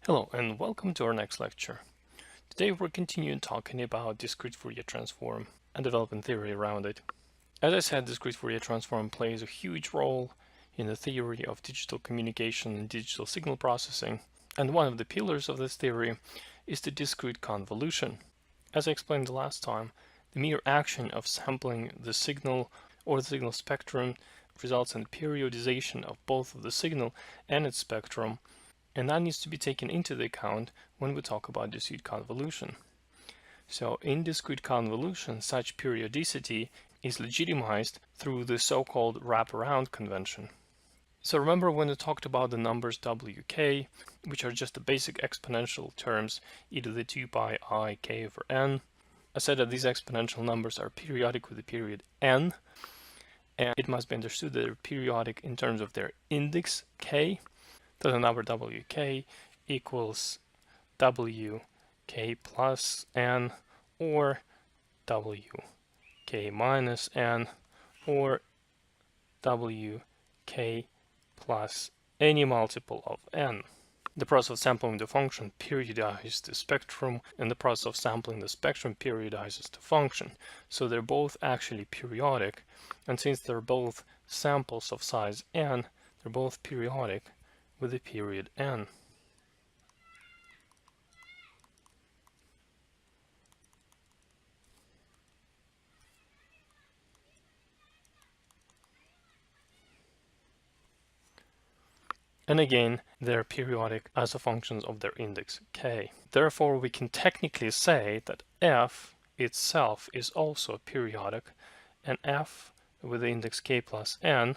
Hello and welcome to our next lecture. Today we're continuing talking about discrete Fourier transform and developing theory around it. As I said, discrete Fourier transform plays a huge role in the theory of digital communication and digital signal processing, and one of the pillars of this theory is the discrete convolution. As I explained the last time, the mere action of sampling the signal or the signal spectrum results in the periodization of both of the signal and its spectrum, and that needs to be taken into the account when we talk about discrete convolution. So in discrete convolution, such periodicity is legitimized through the so-called wraparound convention. So remember when we talked about the numbers wk, which are just the basic exponential terms, e to the 2 pi I k over n. I said that these exponential numbers are periodic with the period n, and it must be understood that they're periodic in terms of their index k. So the number wk equals wk plus n, or wk minus n, or wk plus any multiple of n. The process of sampling the function periodizes the spectrum, and the process of sampling the spectrum periodizes the function. So they're both actually periodic, and since they're both samples of size n, they're both periodic with the period n. And again, they're periodic as the functions of their index k. Therefore, we can technically say that f itself is also periodic, and f with the index k plus n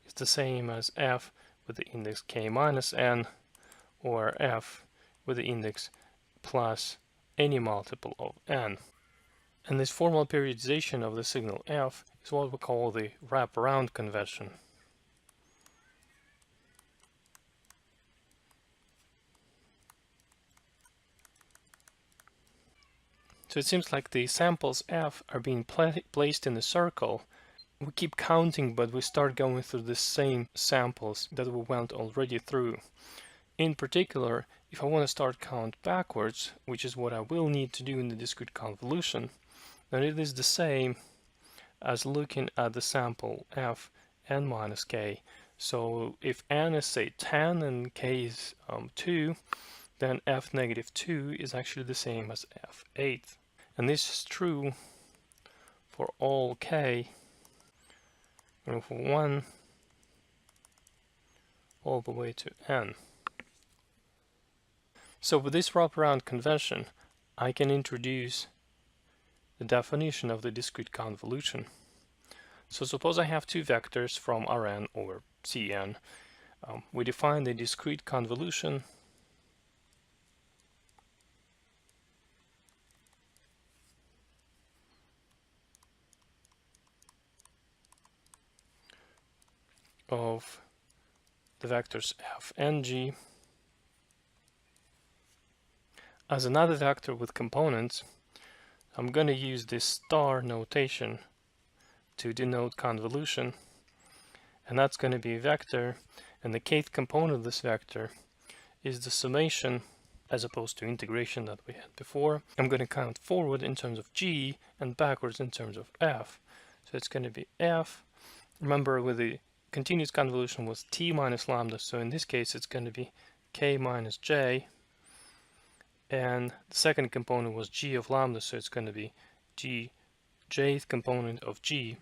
is the same as f with the index k minus n, or f with the index plus any multiple of n. And this formal periodization of the signal f is what we call the wraparound convention. So it seems like the samples f are being placed in a circle. We keep counting, but we start going through the same samples that we went already through. In particular, if I want to start count backwards, which is what I will need to do in the discrete convolution, then it is the same as looking at the sample f n minus k. So if n is say 10 and k is 2, then f negative 2 is actually the same as f 8. And this is true for all k, from 1 all the way to n. So with this wraparound convention, I can introduce the definition of the discrete convolution. So suppose I have two vectors from Rn over Cn. We define the discrete convolution of the vectors f and g as another vector with components. I'm going to use this star notation to denote convolution, and that's going to be a vector, and the kth component of this vector is the summation as opposed to integration that we had before. I'm going to count forward in terms of g and backwards in terms of f. So it's going to be f. Remember, with the continuous convolution was t minus lambda, so in this case it's going to be k minus j, and the second component was g of lambda, so it's going to be g jth component of g,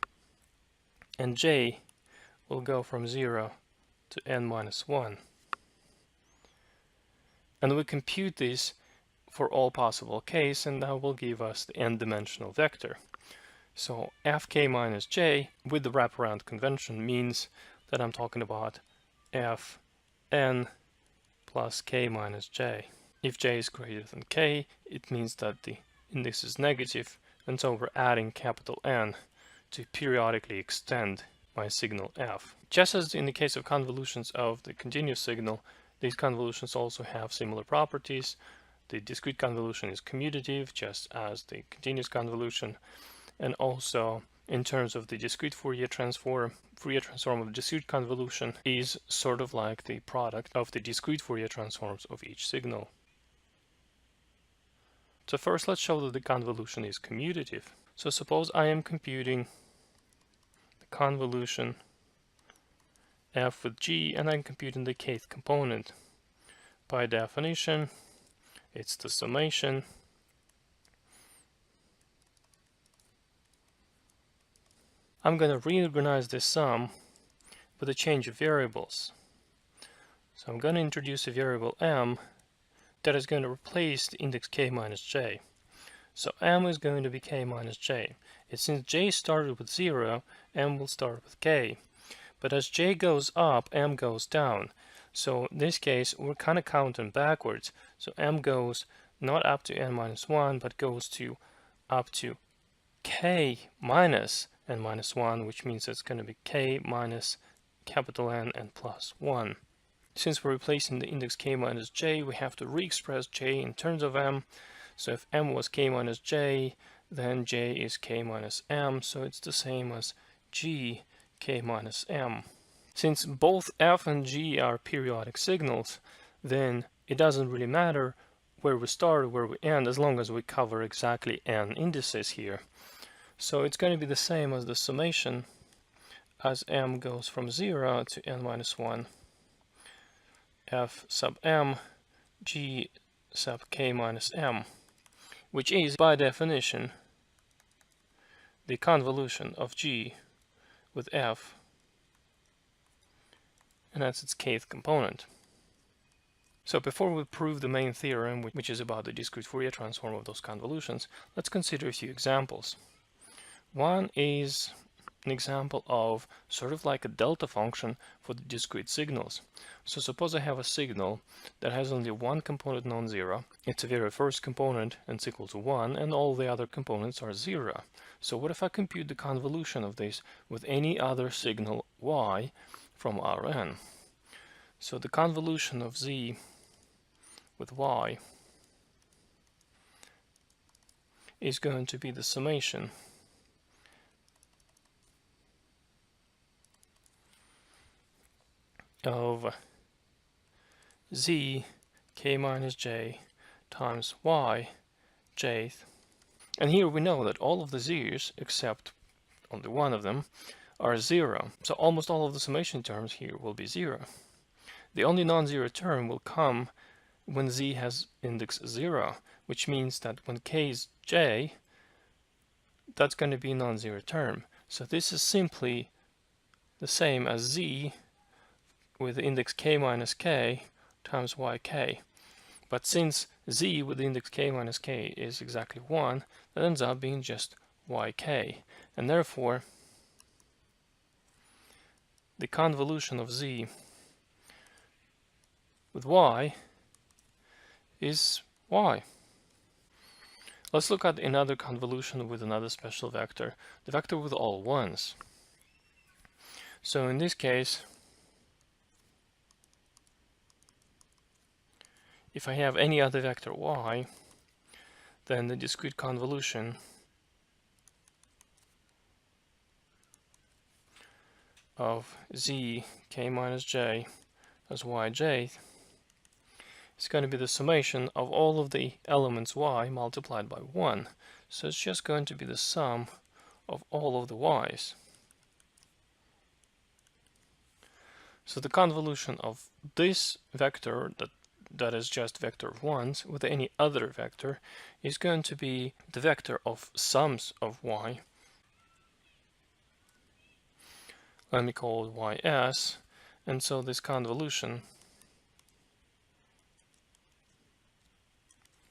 and j will go from 0 to n minus 1. And we compute this for all possible k's, and that will give us the n-dimensional vector. So fk minus j with the wraparound convention means that I'm talking about fn plus k minus j. If j is greater than k, it means that the index is negative, and so we're adding capital N to periodically extend my signal f. Just as in the case of convolutions of the continuous signal, these convolutions also have similar properties. The discrete convolution is commutative, just as the continuous convolution, and also in terms of the discrete Fourier transform of discrete convolution is sort of like the product of the discrete Fourier transforms of each signal. So first let's show that the convolution is commutative. So suppose I am computing the convolution f with g, and I'm computing the kth component. By definition, it's the summation I'm going to reorganize this sum with a change of variables. So I'm going to introduce a variable m that is going to replace the index k minus j. So m is going to be k minus j. And since j started with 0, m will start with k. But as j goes up, m goes down. So in this case, we're kind of counting backwards. So m goes not up to n minus 1, but goes to up to k minus n minus 1, which means it's going to be k minus capital N and plus 1. Since we're replacing the index k minus j, we have to re-express j in terms of m. So if m was k minus j, then j is k minus m, so it's the same as g k minus m. Since both f and g are periodic signals, then it doesn't really matter where we start or where we end, as long as we cover exactly n indices here. So it's going to be the same as the summation as m goes from 0 to n minus 1, f sub m, g sub k minus m, which is, by definition, the convolution of g with f, and that's its kth component. So before we prove the main theorem, which is about the discrete Fourier transform of those convolutions, let's consider a few examples. One is an example of sort of like a delta function for the discrete signals. So suppose I have a signal that has only one component non-zero. It's the very first component and it's equal to 1, and all the other components are 0. So what if I compute the convolution of this with any other signal y from Rn? So the convolution of z with y is going to be the summation of z k minus j times y jth. And here we know that all of the z's, except only one of them, are 0. So almost all of the summation terms here will be 0. The only non-zero term will come when z has index 0, which means that when k is j, that's going to be a non-zero term. So this is simply the same as z with the index k minus k times yk. But since z with the index k minus k is exactly 1, that ends up being just yk. And therefore, the convolution of z with y is y. Let's look at another convolution with another special vector, the vector with all ones. So in this case, if I have any other vector y, then the discrete convolution of z k minus j as yj is going to be the summation of all of the elements y multiplied by 1. So it's just going to be the sum of all of the y's. So the convolution of this vector that is just vector of 1s with any other vector is going to be the vector of sums of y. Let me call it ys, and so this convolution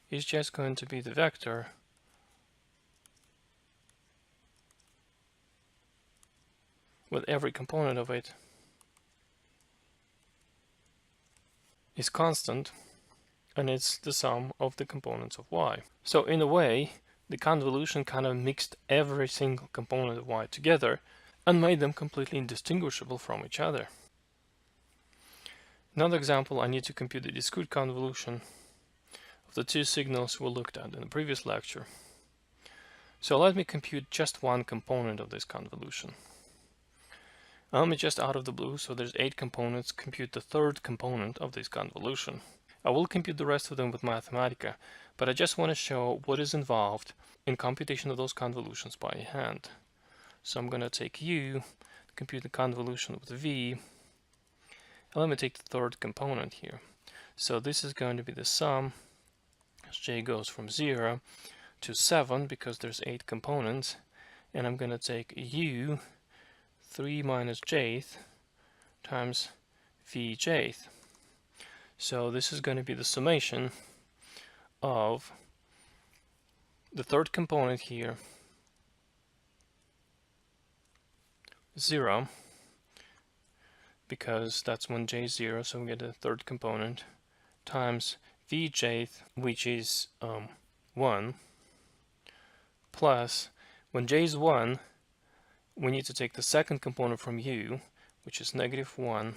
is just going to be the vector with every component of it is constant, and it's the sum of the components of y. So in a way, the convolution kind of mixed every single component of y together and made them completely indistinguishable from each other. Another example, I need to compute the discrete convolution of the two signals we looked at in the previous lecture. So let me compute just one component of this convolution. Let me just out of the blue, so there's 8 components, compute the third component of this convolution. I will compute the rest of them with Mathematica, but I just want to show what is involved in computation of those convolutions by hand. So I'm going to take U, compute the convolution with V, and let me take the third component here. So this is going to be the sum, as j goes from 0 to 7, because there's 8 components, and I'm going to take U 3 minus jth times v jth. So this is going to be the summation of the third component here, 0, because that's when j is 0, so we get the third component, times v jth, which is 1, plus, when j is 1, we need to take the second component from u, which is -1,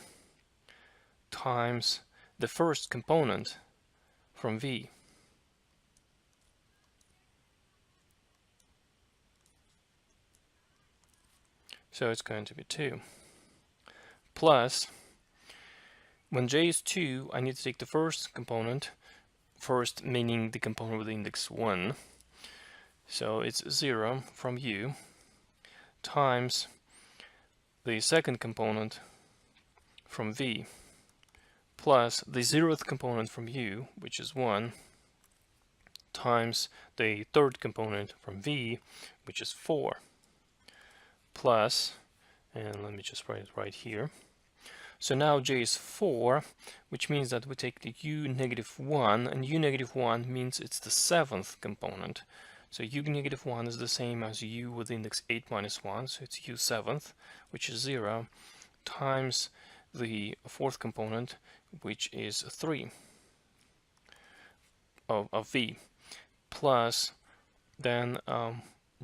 times the first component from v. So it's going to be 2. Plus, when j is 2, I need to take the first component, first meaning the component with the index 1. So it's 0 from u, times the second component from v, plus the 0th component from u, which is 1, times the third component from v, which is 4, plus, and let me just write it right here. So now j is 4, which means that we take the u -1, and u -1 means it's the 7th component. So u -1 is the same as u with index 8 minus 1, so it's u 7th, which is 0, times the fourth component, which is 3 of v, plus then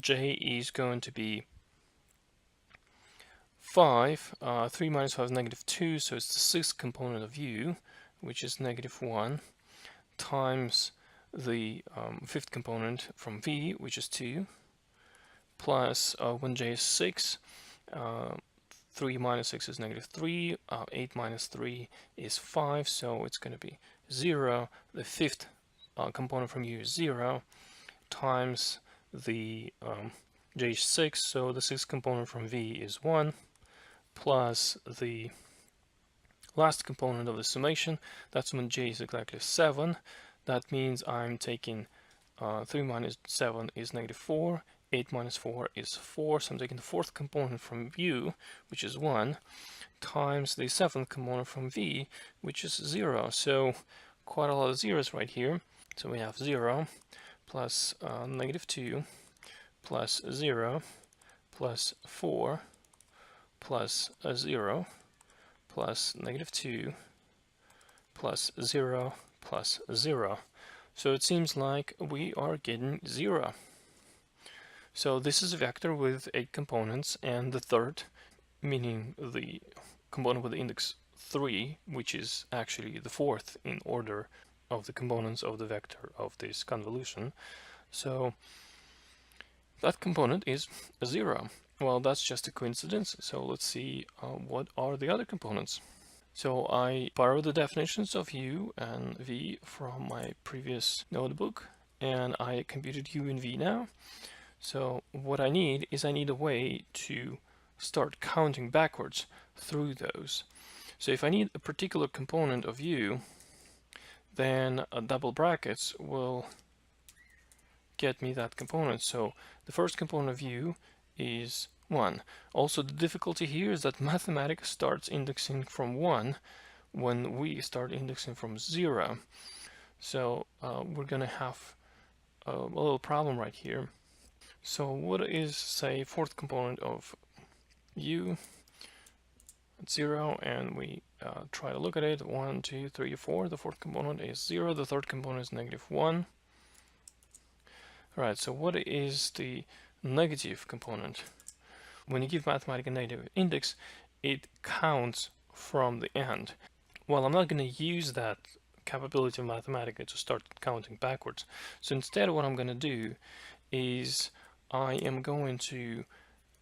j is going to be 5, 3 minus 5 is -2, so it's the sixth component of u, which is -1, times the fifth component from v, which is 2, plus when j is 6, 3 minus 6 is -3, 8 minus 3 is 5, so it's going to be 0, the fifth component from u is 0, times the j is 6, so the sixth component from v is 1, plus the last component of the summation, that's when j is exactly 7. That means I'm taking 3 minus 7 is -4, 8 minus 4 is 4, so I'm taking the fourth component from u, which is 1, times the seventh component from v, which is 0. So quite a lot of zeros right here. So we have 0 plus -2 plus 0 plus 4 plus 0 plus -2 plus 0 plus 0. So it seems like we are getting 0. So this is a vector with 8 components, and the third, meaning the component with the index 3, which is actually the fourth in order of the components of the vector of this convolution. So that component is 0. Well, that's just a coincidence, so let's see what are the other components. So I borrowed the definitions of u and v from my previous notebook, and I computed u and v now. So what I need is I need a way to start counting backwards through those. So if I need a particular component of u, then double brackets will get me that component. So the first component of u is 1. Also, the difficulty here is that Mathematica starts indexing from 1 when we start indexing from 0. So we're going to have a little problem right here. So what is, say, fourth component of u? It's 0, and we try to look at it. 1, 2, 3, 4. The fourth component is 0. The third component is -1. Alright, so what is the negative component? When you give Mathematica a negative index, it counts from the end. Well, I'm not going to use that capability of Mathematica to start counting backwards. So instead, what I'm going to do is I am going to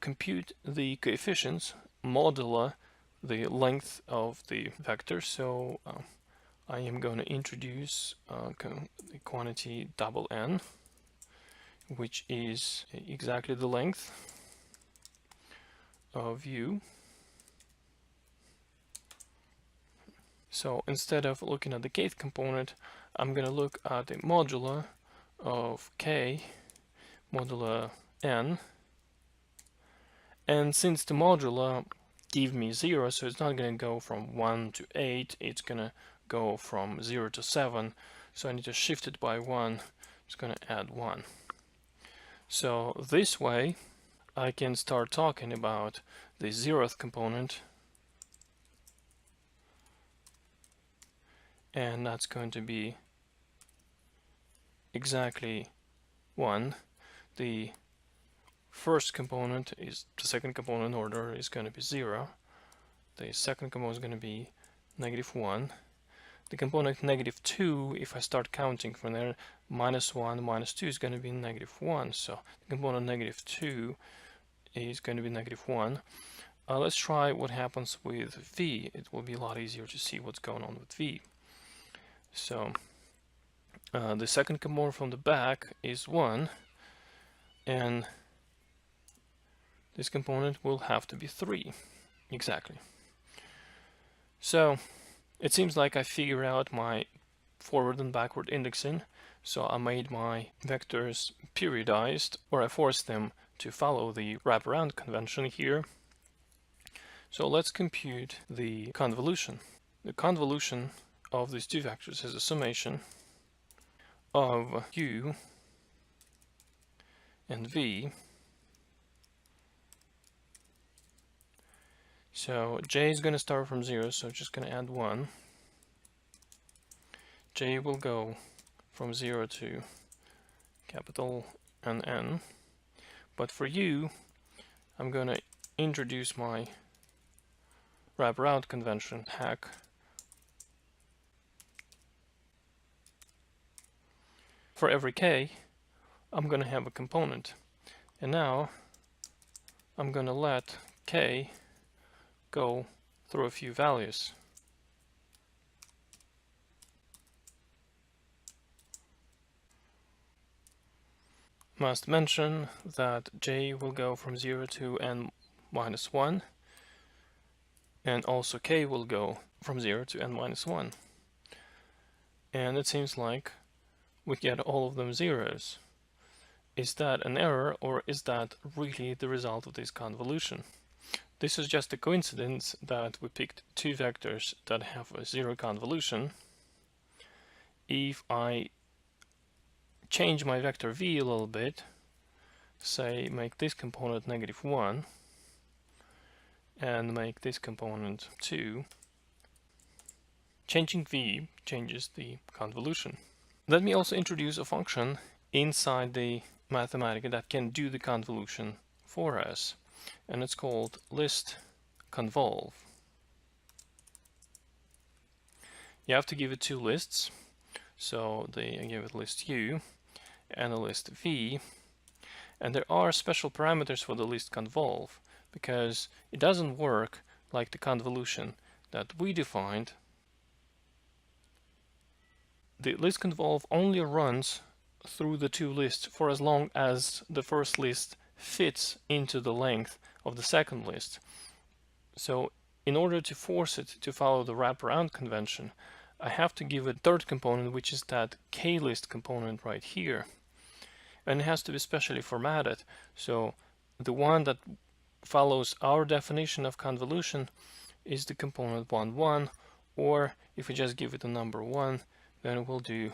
compute the coefficients modulo the length of the vector. So I am going to introduce the quantity double n, which is exactly the length of u. So instead of looking at the kth component, I'm going to look at the modulo of k modulo n. And since the modulo give me 0, so it's not going to go from 1 to 8, it's going to go from 0 to 7. So I need to shift it by 1. It's going to add 1. So this way I can start talking about the 0th component, and that's going to be exactly 1. The first component is the second component order is going to be 0. The second component is going to be -1. The component -2, if I start counting from there, -1, -2 is going to be -1. So the component -2 is going to be -1. Let's try what happens with v. It will be a lot easier to see what's going on with v. So the second component from the back is 1, and this component will have to be 3, exactly. So it seems like I figured out my forward and backward indexing. So I made my vectors periodized, or I forced them to follow the wraparound convention here. So let's compute the convolution. The convolution of these two vectors is a summation of u and v. So j is going to start from 0, so just going to add 1. J will go from 0 to capital N. But for u, I'm going to introduce my wraparound convention hack. For every k, I'm going to have a component. And now I'm going to let k go through a few values. Must mention that j will go from 0 to n-1, and also k will go from 0 to n-1. And it seems like we get all of them zeros. Is that an error, or is that really the result of this convolution? This is just a coincidence that we picked two vectors that have a zero convolution. If I change my vector v a little bit, say make this component -1 and make this component 2, changing v changes the convolution. Let me also introduce a function inside the Mathematica that can do the convolution for us, and it's called list convolve. You have to give it two lists, so I give it list u and a list v, and there are special parameters for the list convolve because it doesn't work like the convolution that we defined. The list convolve only runs through the two lists for as long as the first list fits into the length of the second list. So in order to force it to follow the wraparound convention, I have to give a third component, which is that k-list component right here. And it has to be specially formatted. So the one that follows our definition of convolution is the component 1, 1, or if we just give it a number 1, then it will do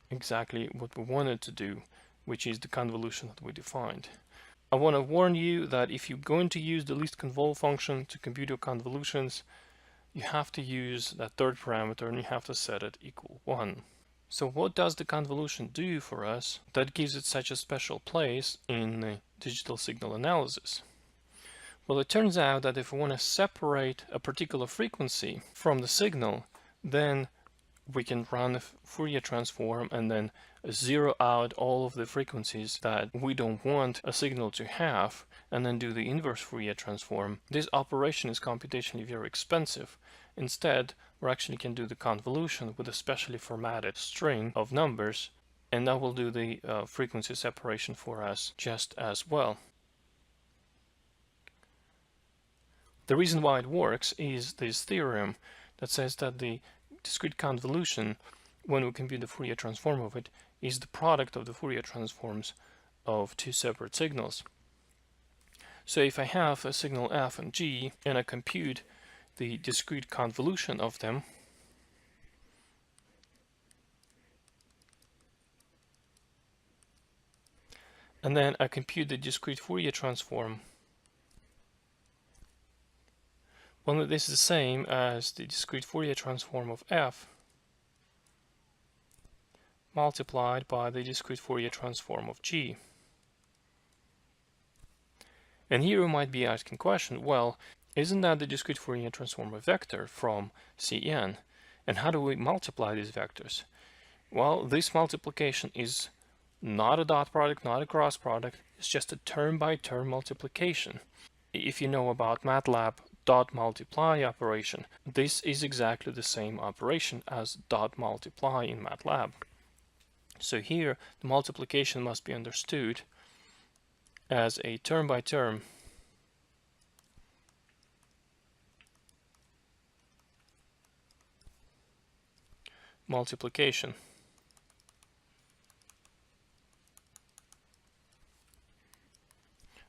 exactly what we wanted to do, which is the convolution that we defined. I want to warn you that if you're going to use the list convolve function to compute your convolutions, you have to use that third parameter and you have to set it equal 1. So what does the convolution do for us that gives it such a special place in digital signal analysis? Well, it turns out that if we want to separate a particular frequency from the signal, then we can run a Fourier transform and then zero out all of the frequencies that we don't want a signal to have, and then do the inverse Fourier transform. This operation is computationally very expensive. Instead, we actually can do the convolution with a specially formatted string of numbers, and that will do the frequency separation for us just as well. The reason why it works is this theorem that says that the discrete convolution, when we compute the Fourier transform of it, is the product of the Fourier transforms of two separate signals. So if I have a signal f and g and I compute the discrete convolution of them, and then I compute the discrete Fourier transform, well, this is the same as the discrete Fourier transform of f multiplied by the discrete Fourier transform of g. And here we might be asking question, well, isn't that the discrete Fourier transform of vector from Cn? And how do we multiply these vectors? Well, this multiplication is not a dot product, not a cross product. It's just a term-by-term multiplication. If you know about MATLAB dot multiply operation, this is exactly the same operation as dot multiply in MATLAB. So here, the multiplication must be understood as a term-by-term multiplication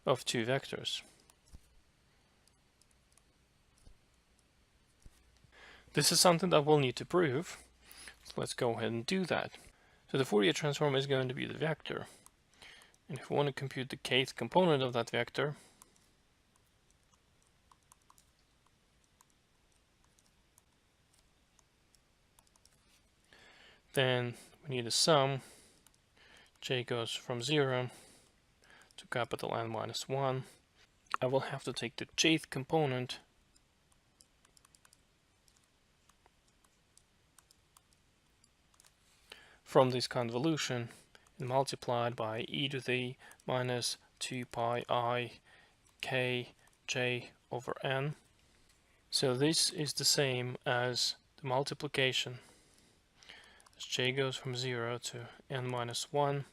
of two vectors. This is something that we'll need to prove. So let's go ahead and do that. So the Fourier transform is going to be the vector. And if we want to compute the kth component of that vector, then we need a sum. J goes from 0 to capital N minus 1. I will have to take the jth component from this convolution and multiplied by e to the minus 2 pi I k j over n. So this is the same as the multiplication as j goes from 0 to n minus 1.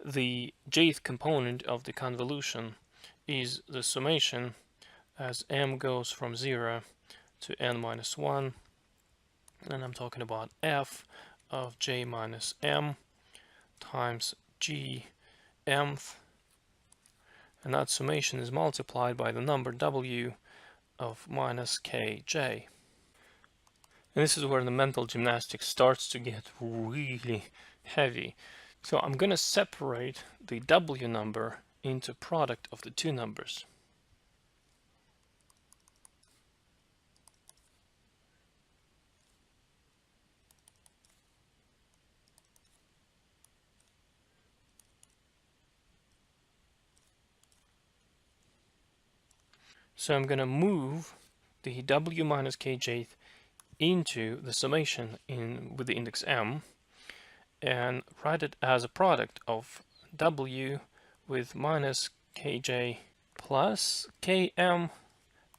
The jth component of the convolution is the summation as m goes from 0 to n minus 1, and I'm talking about f of j minus m times g mth, and that summation is multiplied by the number w of minus kj. And this is where the mental gymnastics starts to get really heavy. So I'm going to separate the w number into product of the two numbers. So I'm going to move the w minus kj into the summation with the index m and write it as a product of w with minus kj plus km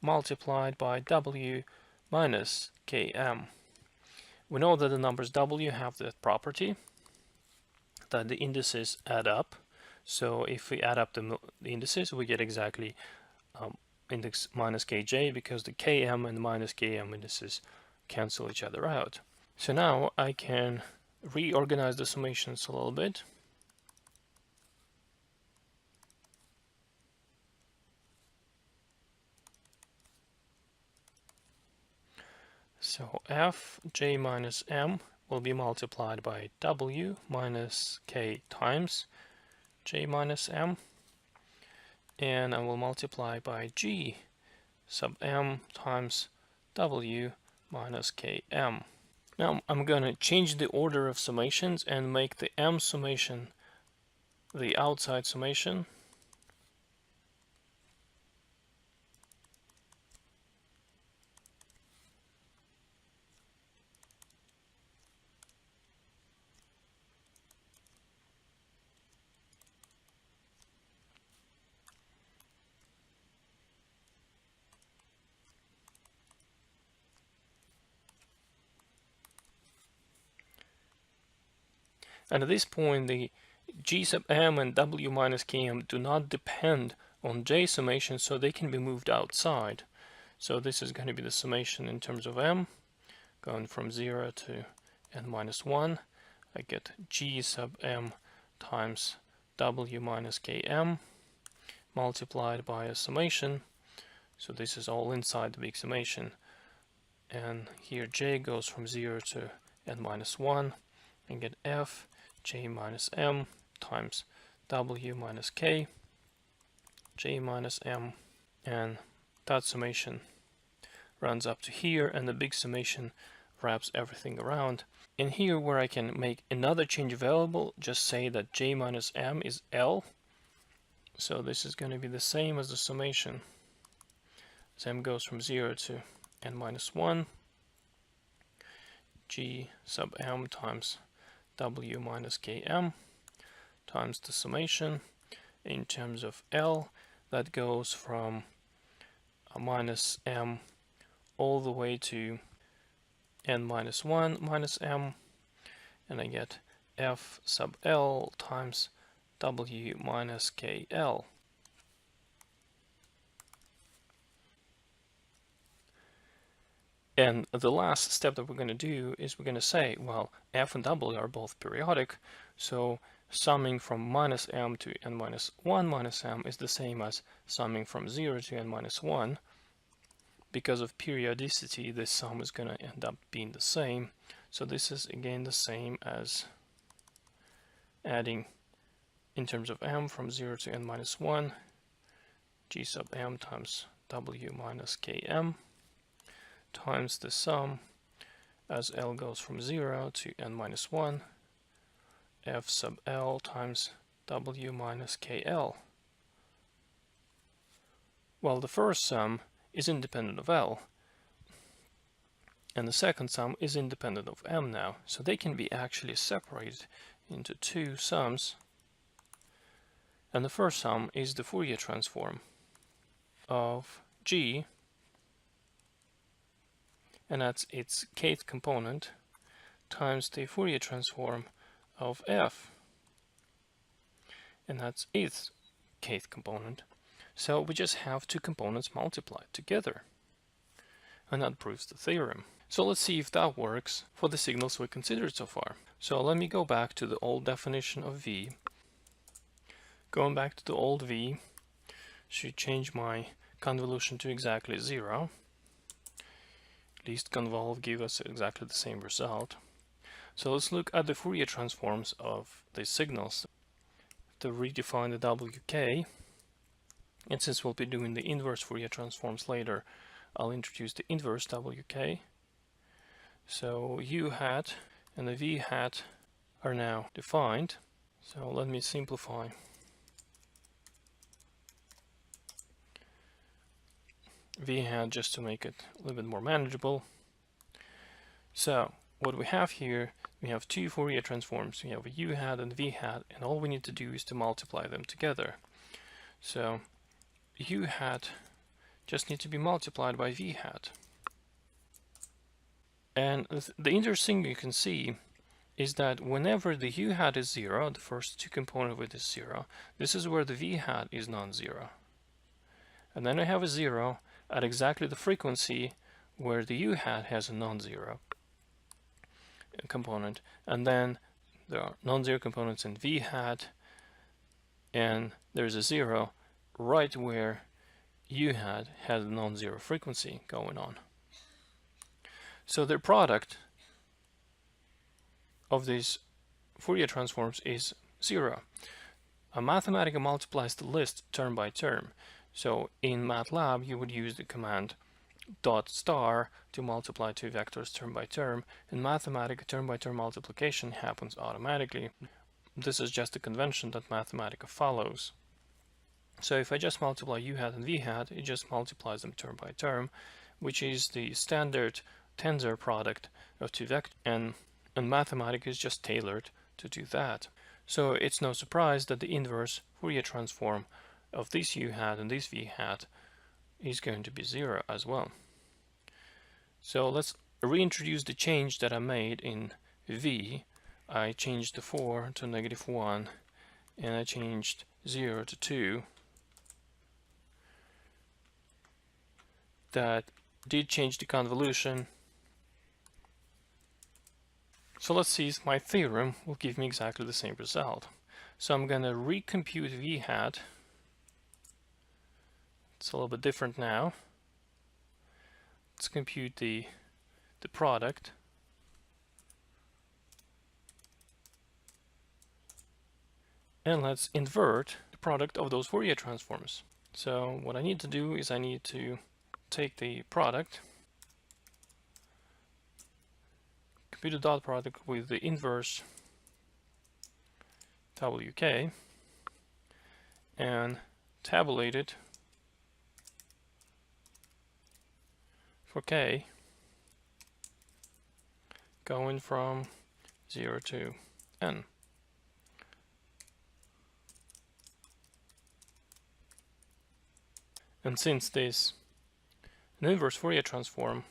multiplied by w minus km. We know that the numbers w have that property that the indices add up. So if we add up the indices, we get exactly index minus kj, because the km and the minus km indices cancel each other out. So now I can reorganize the summations a little bit. So f j minus m will be multiplied by w minus k times j minus m, and I will multiply by g sub m times w minus km. Now I'm going to change the order of summations and make the m summation the outside summation, And at this point, the G sub m and W minus Km do not depend on J summation, so they can be moved outside. So this is going to be the summation in terms of m, going from 0 to n minus 1. I get G sub m times W minus Km multiplied by a summation. So this is all inside the big summation. And here J goes from 0 to n minus 1, and get F J minus M times W minus K J minus M, and that summation runs up to here, and the big summation wraps everything around. And here, where I can make another change available, just say that J minus M is L. So this is going to be the same as the summation. As M goes from 0 to n minus 1, G sub M times W minus Km times the summation in terms of L, that goes from minus M all the way to n minus 1 minus M, and I get F sub L times W minus KL. And the last step that we're going to do is we're going to say, well, F and W are both periodic, so summing from minus M to n minus 1 minus M is the same as summing from 0 to n minus 1. Because of periodicity, this sum is going to end up being the same. So this is again the same as adding in terms of M from 0 to n minus 1, G sub M times W minus Km times the sum as L goes from 0 to n minus 1, F sub L times W minus KL. Well, the first sum is independent of L, and the second sum is independent of M now, so they can be actually separated into two sums. And the first sum is the Fourier transform of G, and that's its kth component, times the Fourier transform of F, and that's its kth component. So we just have two components multiplied together, and that proves the theorem. So let's see if that works for the signals we considered so far. So let me go back to the old definition of V. Going back to the old V should change my convolution to exactly 0. At least convolve give us exactly the same result. So let's look at the Fourier transforms of these signals. To redefine the WK, and since we'll be doing the inverse Fourier transforms later, I'll introduce the inverse WK. So U hat and the V hat are now defined. So let me simplify. V hat just to make it a little bit more manageable. So what we have here, we have two Fourier transforms. We have a U hat and V hat, and all we need to do is to multiply them together. So U hat just need to be multiplied by V hat. And the interesting thing you can see is that whenever the U hat is 0, the first two components of it is 0, this is where the V hat is non-zero. And then I have a 0 at exactly the frequency where the U hat has a non-zero component, and then there are non-zero components in V hat, and there's a 0 right where U hat has a non-zero frequency going on. So the product of these Fourier transforms is 0. A mathematical multiplies the list term by term. So in MATLAB you would use the command dot star to multiply two vectors term by term. In Mathematica, term by term multiplication happens automatically. This is just a convention that Mathematica follows. So if I just multiply U hat and V hat, it just multiplies them term by term, which is the standard tensor product of two vectors, and Mathematica is just tailored to do that. So it's no surprise that the inverse Fourier transform of this U hat and this V hat is going to be 0 as well. So let's reintroduce the change that I made in V I changed the 4 to -1, and I changed 0 to 2, that did change the convolution. So let's see if my theorem will give me exactly the same result. So I'm going to recompute v hat. It's a little bit different now. Let's compute the product. And let's invert the product of those Fourier transforms. So what I need to do is I need to take the product, compute the dot product with the inverse WK, and tabulate it for K, going from 0 to n. And since this is an inverse Fourier transform,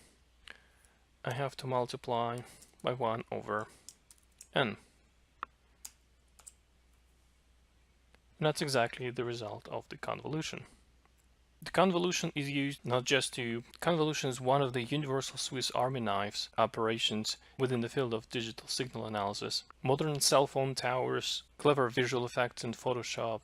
I have to multiply by 1 over n. And that's exactly the result of the convolution. The convolution is used not just to... Convolution is one of the universal Swiss Army knives operations within the field of digital signal analysis. Modern cell phone towers, clever visual effects in Photoshop,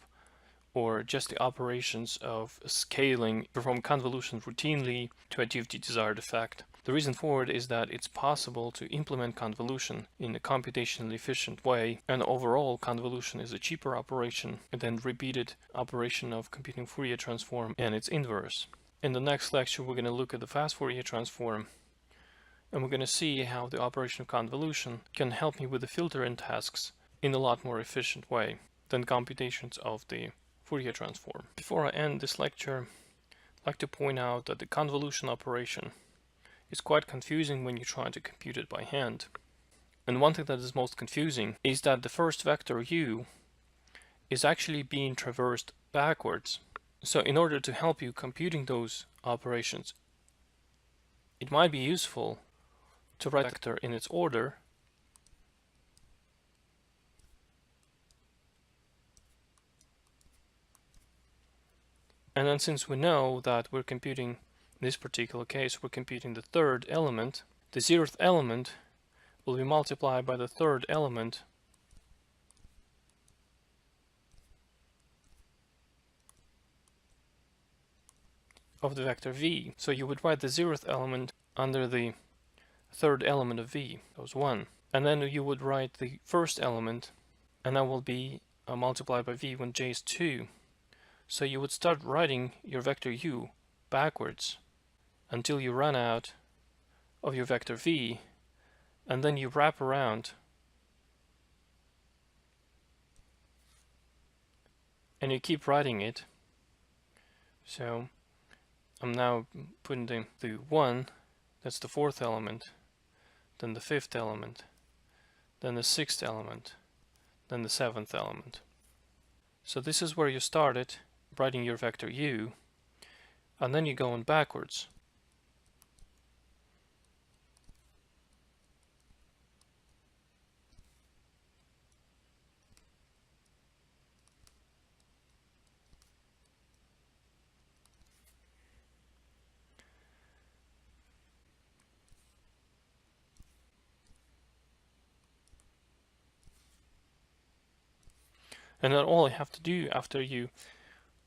or just the operations of scaling perform convolution routinely to achieve the desired effect. The reason for it is that it's possible to implement convolution in a computationally efficient way, and overall convolution is a cheaper operation than repeated operation of computing Fourier transform and its inverse. In the next lecture we're going to look at the fast Fourier transform, and we're going to see how the operation of convolution can help me with the filtering tasks in a lot more efficient way than computations of the Fourier transform. Before I end this lecture, I'd like to point out that the convolution operation is quite confusing when you try to compute it by hand. And one thing that is most confusing is that the first vector u is actually being traversed backwards. So in order to help you computing those operations, it might be useful to write the vector in its order. And then since we know that we're computing, in this particular case, we're computing the third element, the 0th element will be multiplied by the third element of the vector v. So you would write the 0th element under the third element of v, that was 1. And then you would write the first element, and that will be multiplied by v when j is 2. So you would start writing your vector u backwards until you run out of your vector v, and then you wrap around and you keep writing it. So I'm now putting the 1, that's the 4th element, then the 5th element, then the 6th element, then the 7th element. So this is where you started writing your vector u, and then you're going backwards. And then all you have to do after you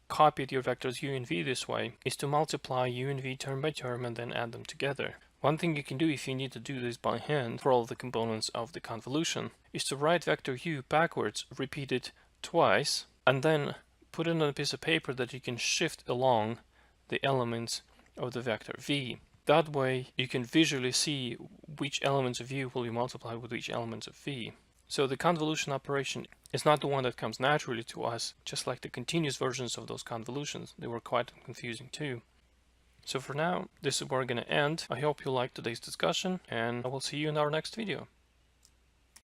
copied your vectors u and v this way is to multiply u and v term by term and then add them together. One thing you can do if you need to do this by hand for all the components of the convolution is to write vector u backwards, repeat it twice, and then put it on a piece of paper that you can shift along the elements of the vector v. That way you can visually see which elements of u will be multiplied with which elements of v. So the convolution operation is not the one that comes naturally to us, just like the continuous versions of those convolutions. They were quite confusing too. So for now, this is where we're going to end. I hope you liked today's discussion, and I will see you in our next video.